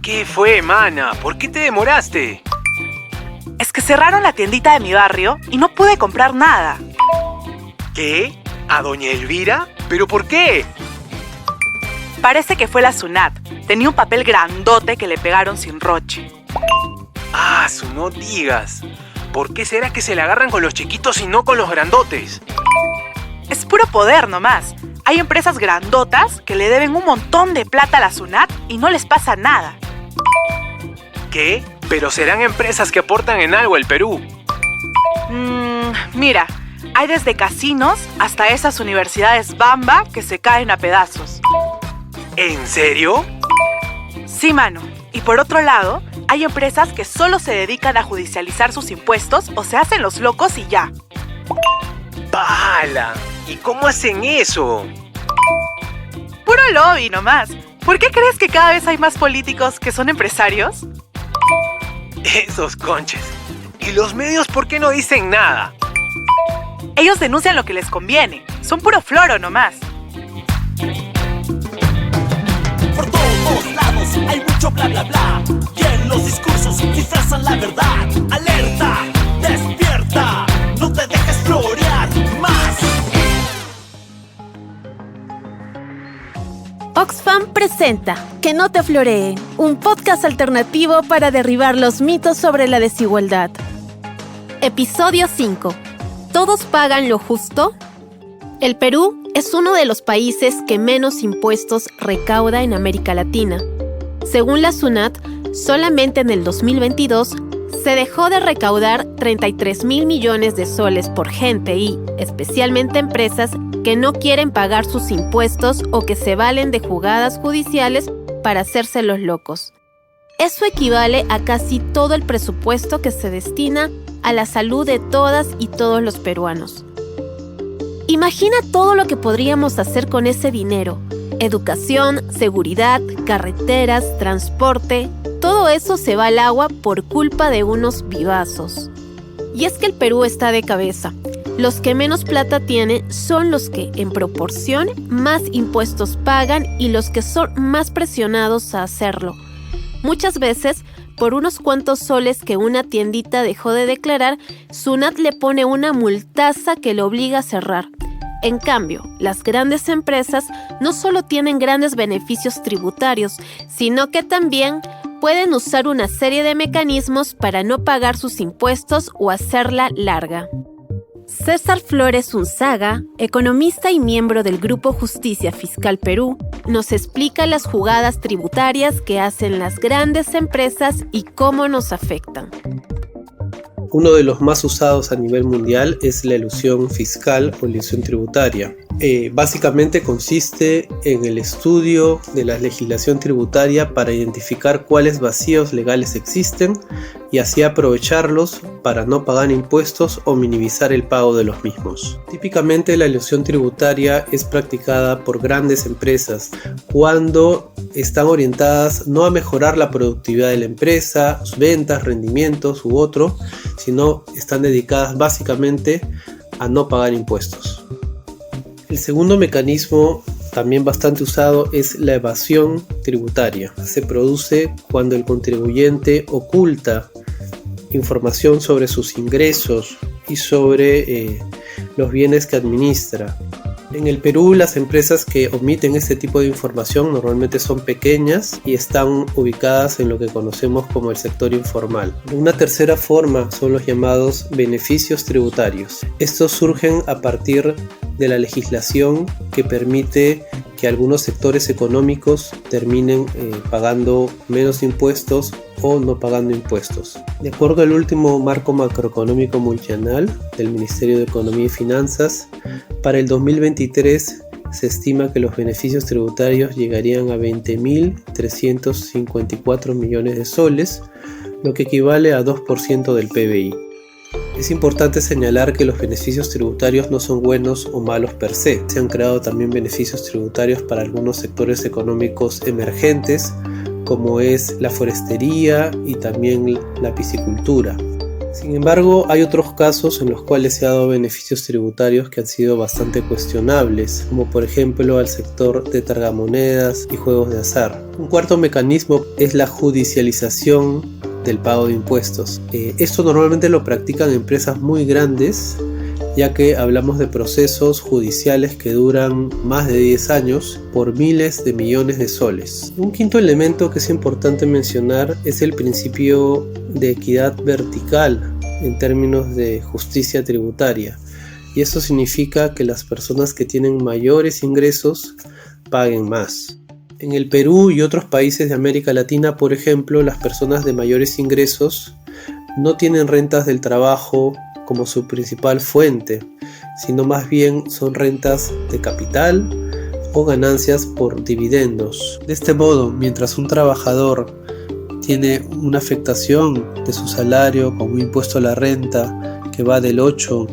¿Qué fue, mana? ¿Por qué te demoraste? Es que cerraron la tiendita de mi barrio y no pude comprar nada. ¿Qué? ¿A doña Elvira? ¿Pero por qué? Parece que fue la SUNAT. Tenía un papel grandote que le pegaron sin roche. Ah, no digas. ¿Por qué será que se la agarran con los chiquitos y no con los grandotes? Es puro poder nomás. Hay empresas grandotas que le deben un montón de plata a la SUNAT y no les pasa nada. ¿Qué? Pero serán empresas que aportan en algo al Perú. Mira, hay desde casinos hasta esas universidades bamba que se caen a pedazos. ¿En serio? Sí, mano. Y por otro lado, hay empresas que solo se dedican a judicializar sus impuestos o se hacen los locos y ya. ¡Pala! ¿Y cómo hacen eso? Puro lobby nomás. ¿Por qué crees que cada vez hay más políticos que son empresarios? Esos conches. ¿Y los medios por qué no dicen nada? Ellos denuncian lo que les conviene. Son puro floro nomás. Por todos lados hay mucho bla bla bla y en los discursos disfrazan la verdad. Alerta, despierta, no te dejes florear más. Oxfam presenta Que no te floree, un podcast alternativo para derribar los mitos sobre la desigualdad. Episodio 5. ¿Todos pagan lo justo? El Perú es uno de los países que menos impuestos recauda en América Latina. Según la SUNAT, solamente en el 2022 se dejó de recaudar 33,000 millones de soles por gente y, especialmente empresas, que no quieren pagar sus impuestos o que se valen de jugadas judiciales para hacerse los locos. Eso equivale a casi todo el presupuesto que se destina a la salud de todas y todos los peruanos. Imagina todo lo que podríamos hacer con ese dinero. Educación, seguridad, carreteras, transporte, todo eso se va al agua por culpa de unos vivazos. Y es que el Perú está de cabeza. Los que menos plata tienen son los que, en proporción, más impuestos pagan y los que son más presionados a hacerlo. Muchas veces, por unos cuantos soles que una tiendita dejó de declarar, SUNAT le pone una multaza que lo obliga a cerrar. En cambio, las grandes empresas no solo tienen grandes beneficios tributarios, sino que también pueden usar una serie de mecanismos para no pagar sus impuestos o hacerla larga. César Flores Unzaga, economista y miembro del Grupo Justicia Fiscal Perú, nos explica las jugadas tributarias que hacen las grandes empresas y cómo nos afectan. Uno de los más usados a nivel mundial es la elusión fiscal o elusión tributaria. Básicamente consiste en el estudio de la legislación tributaria para identificar cuáles vacíos legales existen y así aprovecharlos para no pagar impuestos o minimizar el pago de los mismos. Típicamente la elusión tributaria es practicada por grandes empresas cuando están orientadas no a mejorar la productividad de la empresa, sus ventas, rendimientos u otro, sino están dedicadas básicamente a no pagar impuestos. El segundo mecanismo, también bastante usado, es la evasión tributaria. Se produce cuando el contribuyente oculta información sobre sus ingresos y sobre los bienes que administra. En el Perú, las empresas que omiten este tipo de información normalmente son pequeñas y están ubicadas en lo que conocemos como el sector informal. Una tercera forma son los llamados beneficios tributarios. Estos surgen a partir de la legislación que permite que algunos sectores económicos terminen pagando menos impuestos o no pagando impuestos. De acuerdo al último marco macroeconómico multianual del Ministerio de Economía y Finanzas, para el 2023 se estima que los beneficios tributarios llegarían a 20.354 millones de soles, lo que equivale a 2% del PBI. Es importante señalar que los beneficios tributarios no son buenos o malos per se. Se han creado también beneficios tributarios para algunos sectores económicos emergentes, como es la forestería y también la piscicultura. Sin embargo, hay otros casos en los cuales se han dado beneficios tributarios que han sido bastante cuestionables, como por ejemplo al sector de tragamonedas y juegos de azar. Un cuarto mecanismo es la judicialización del pago de impuestos. Esto normalmente lo practican empresas muy grandes, ya que hablamos de procesos judiciales que duran más de 10 años por miles de millones de soles. Un quinto elemento que es importante mencionar es el principio de equidad vertical en términos de justicia tributaria, y eso significa que las personas que tienen mayores ingresos paguen más. En el Perú y otros países de América Latina, por ejemplo, las personas de mayores ingresos no tienen rentas del trabajo como su principal fuente, sino más bien son rentas de capital o ganancias por dividendos. De este modo, mientras un trabajador tiene una afectación de su salario con un impuesto a la renta que va del 8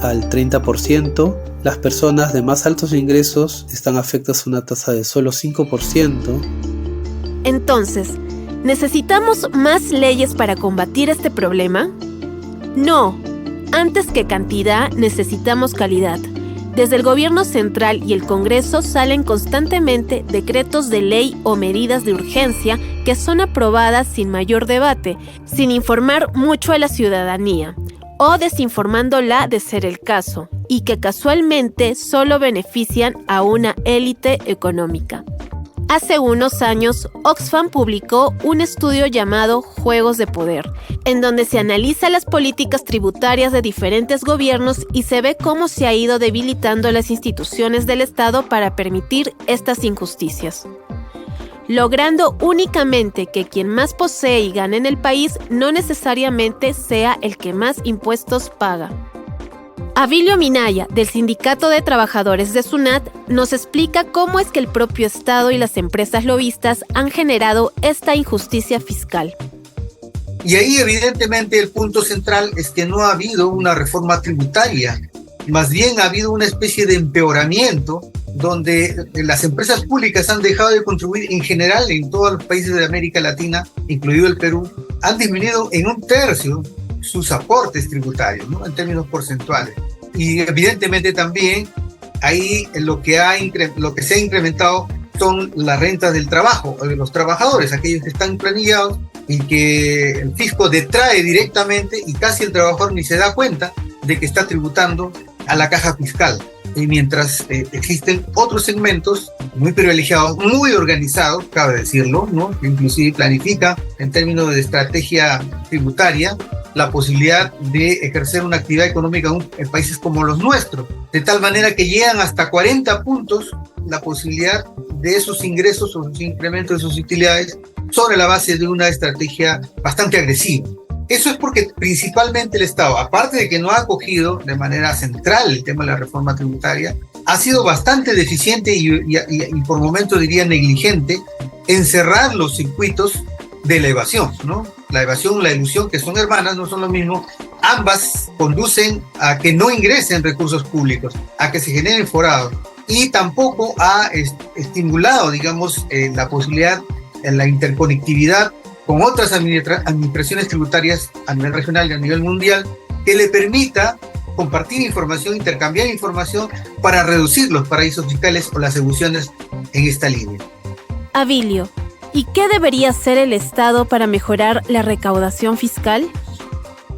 al 30%, las personas de más altos ingresos están afectadas a una tasa de solo 5%. Entonces, ¿necesitamos más leyes para combatir este problema? No. Antes que cantidad, necesitamos calidad. Desde el gobierno central y el Congreso salen constantemente decretos de ley o medidas de urgencia que son aprobadas sin mayor debate, sin informar mucho a la ciudadanía, o desinformándola de ser el caso, y que casualmente solo benefician a una élite económica. Hace unos años, Oxfam publicó un estudio llamado Juegos de Poder, en donde se analiza las políticas tributarias de diferentes gobiernos y se ve cómo se ha ido debilitando las instituciones del Estado para permitir estas injusticias, logrando únicamente que quien más posee y gana en el país no necesariamente sea el que más impuestos paga. Avilio Minaya, del Sindicato de Trabajadores de SUNAT, nos explica cómo es que el propio Estado y las empresas lobistas han generado esta injusticia fiscal. Y ahí evidentemente el punto central es que no ha habido una reforma tributaria, más bien ha habido una especie de empeoramiento donde las empresas públicas han dejado de contribuir en general en todos los países de América Latina, incluido el Perú, han disminuido en 1/3 sus aportes tributarios, ¿no? En términos porcentuales. Y evidentemente también ahí lo que se ha incrementado son las rentas del trabajo, de los trabajadores, aquellos que están planillados y que el fisco detrae directamente y casi el trabajador ni se da cuenta de que está tributando a la caja fiscal. Y mientras existen otros segmentos muy privilegiados, muy organizados, cabe decirlo, ¿no? Que inclusive planifica en términos de estrategia tributaria la posibilidad de ejercer una actividad económica en países como los nuestros, de tal manera que llegan hasta 40 puntos la posibilidad de esos ingresos o sus incrementos de sus utilidades sobre la base de una estrategia bastante agresiva. Eso es porque principalmente el Estado, aparte de que no ha acogido de manera central el tema de la reforma tributaria, ha sido bastante deficiente y por momentos diría negligente en cerrar los circuitos de la evasión, ¿no? La evasión y la ilusión, que son hermanas, no son lo mismo. Ambas conducen a que no ingresen recursos públicos, a que se generen forados, y tampoco ha estimulado, digamos, la posibilidad, la interconectividad con otras administraciones tributarias a nivel regional y a nivel mundial, que le permita compartir información, intercambiar información para reducir los paraísos fiscales o las elusiones en esta línea. Avilio, ¿y qué debería hacer el Estado para mejorar la recaudación fiscal?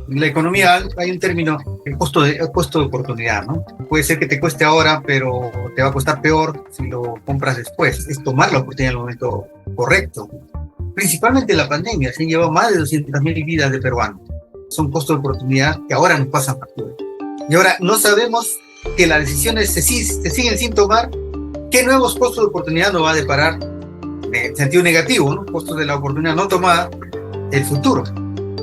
En la economía hay un término, el costo de oportunidad, ¿no? Puede ser que te cueste ahora, pero te va a costar peor si lo compras después. Es tomar la oportunidad en el momento correcto. Principalmente la pandemia, se han llevado más de 200.000 vidas de peruanos. Son costos de oportunidad que ahora nos pasan factura. Y ahora no sabemos que las decisiones se siguen sin tomar, qué nuevos costos de oportunidad nos va a deparar en sentido negativo, ¿no? Costos de la oportunidad no tomada, el futuro.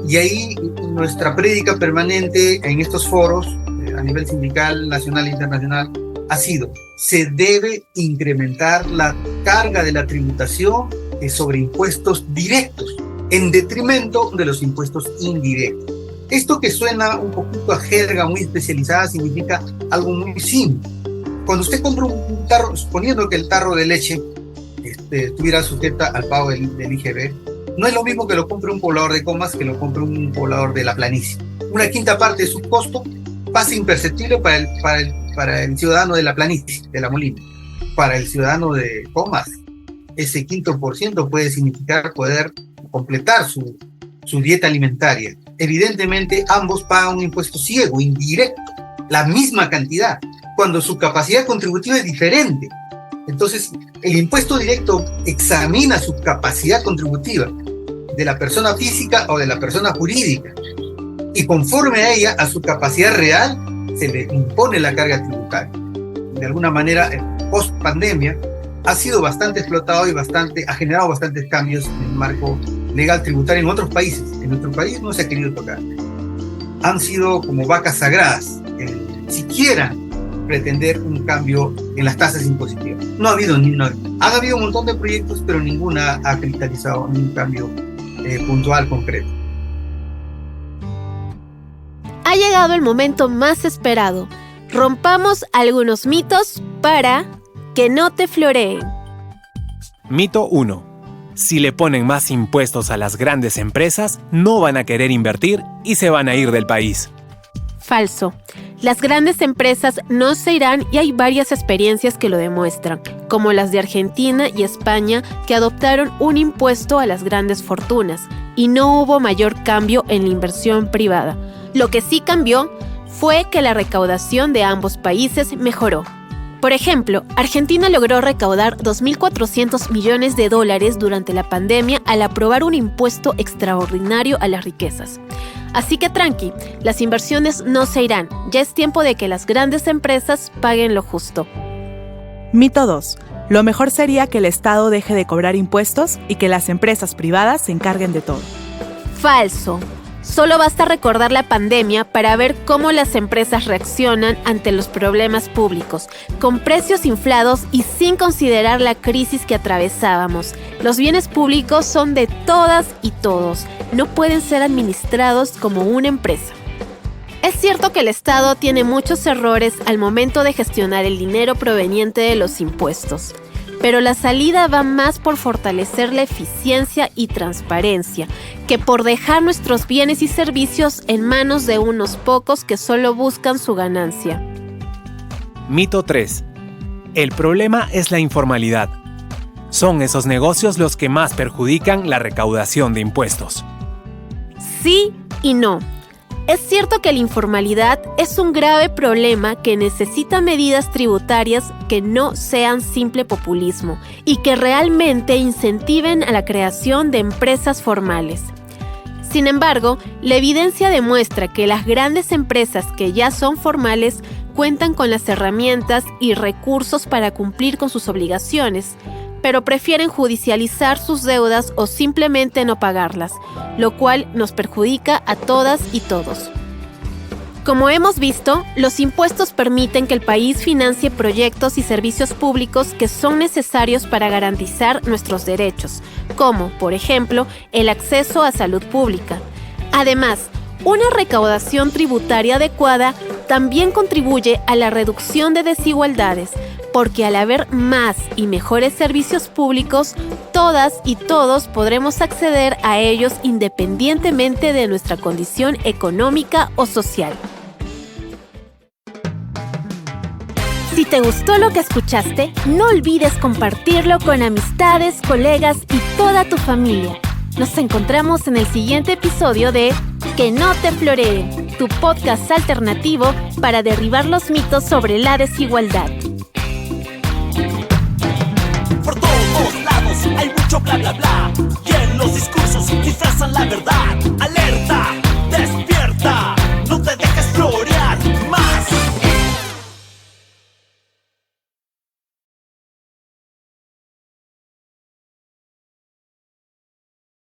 Y ahí nuestra prédica permanente en estos foros, a nivel sindical, nacional e internacional, ha sido: se debe incrementar la carga de la tributación sobre impuestos directos, en detrimento de los impuestos indirectos. Esto, que suena un poquito a jerga muy especializada, significa algo muy simple. Cuando usted compra un tarro, suponiendo que el tarro de leche estuviera sujeta al pago del IGB, no es lo mismo que lo compre un poblador de Comas que lo compre un poblador de la planicie. Una quinta parte de su costo pasa imperceptible para el ciudadano de la planicie, de La Molina. Para el ciudadano de Comas, ese 5% puede significar poder completar su dieta alimentaria. Evidentemente, ambos pagan un impuesto ciego, indirecto, la misma cantidad, cuando su capacidad contributiva es diferente. Entonces, el impuesto directo examina su capacidad contributiva de la persona física o de la persona jurídica, y conforme a ella, a su capacidad real, se le impone la carga tributaria. De alguna manera, post pandemia, ha sido bastante explotado y ha generado bastantes cambios en el marco legal tributario en otros países. En nuestro país no se ha querido tocar. Han sido como vacas sagradas, siquiera pretender un cambio en las tasas impositivas. No ha habido han habido un montón de proyectos, pero ninguna ha cristalizado un cambio puntual, concreto. Ha llegado el momento más esperado. Rompamos algunos mitos para que no te floreen. Mito 1. Si le ponen más impuestos a las grandes empresas, no van a querer invertir y se van a ir del país. Falso. Las grandes empresas no se irán y hay varias experiencias que lo demuestran, como las de Argentina y España, que adoptaron un impuesto a las grandes fortunas y no hubo mayor cambio en la inversión privada. Lo que sí cambió fue que la recaudación de ambos países mejoró. Por ejemplo, Argentina logró recaudar $2.400 millones durante la pandemia al aprobar un impuesto extraordinario a las riquezas. Así que tranqui, las inversiones no se irán. Ya es tiempo de que las grandes empresas paguen lo justo. Mito 2. Lo mejor sería que el Estado deje de cobrar impuestos y que las empresas privadas se encarguen de todo. Falso. Solo basta recordar la pandemia para ver cómo las empresas reaccionan ante los problemas públicos, con precios inflados y sin considerar la crisis que atravesábamos. Los bienes públicos son de todas y todos, no pueden ser administrados como una empresa. Es cierto que el Estado tiene muchos errores al momento de gestionar el dinero proveniente de los impuestos, pero la salida va más por fortalecer la eficiencia y transparencia que por dejar nuestros bienes y servicios en manos de unos pocos que solo buscan su ganancia. Mito 3. El problema es la informalidad. Son esos negocios los que más perjudican la recaudación de impuestos. Sí y no. Es cierto que la informalidad es un grave problema que necesita medidas tributarias que no sean simple populismo y que realmente incentiven a la creación de empresas formales. Sin embargo, la evidencia demuestra que las grandes empresas que ya son formales cuentan con las herramientas y recursos para cumplir con sus obligaciones, pero prefieren judicializar sus deudas o simplemente no pagarlas, lo cual nos perjudica a todas y todos. Como hemos visto, los impuestos permiten que el país financie proyectos y servicios públicos que son necesarios para garantizar nuestros derechos, como, por ejemplo, el acceso a salud pública. Además, una recaudación tributaria adecuada también contribuye a la reducción de desigualdades, porque al haber más y mejores servicios públicos, todas y todos podremos acceder a ellos independientemente de nuestra condición económica o social. Si te gustó lo que escuchaste, no olvides compartirlo con amistades, colegas y toda tu familia. Nos encontramos en el siguiente episodio de Que no te floreen, tu podcast alternativo para derribar los mitos sobre la desigualdad. Por todos lados hay mucho bla bla bla, y en los discursos disfrazan la verdad. Alerta.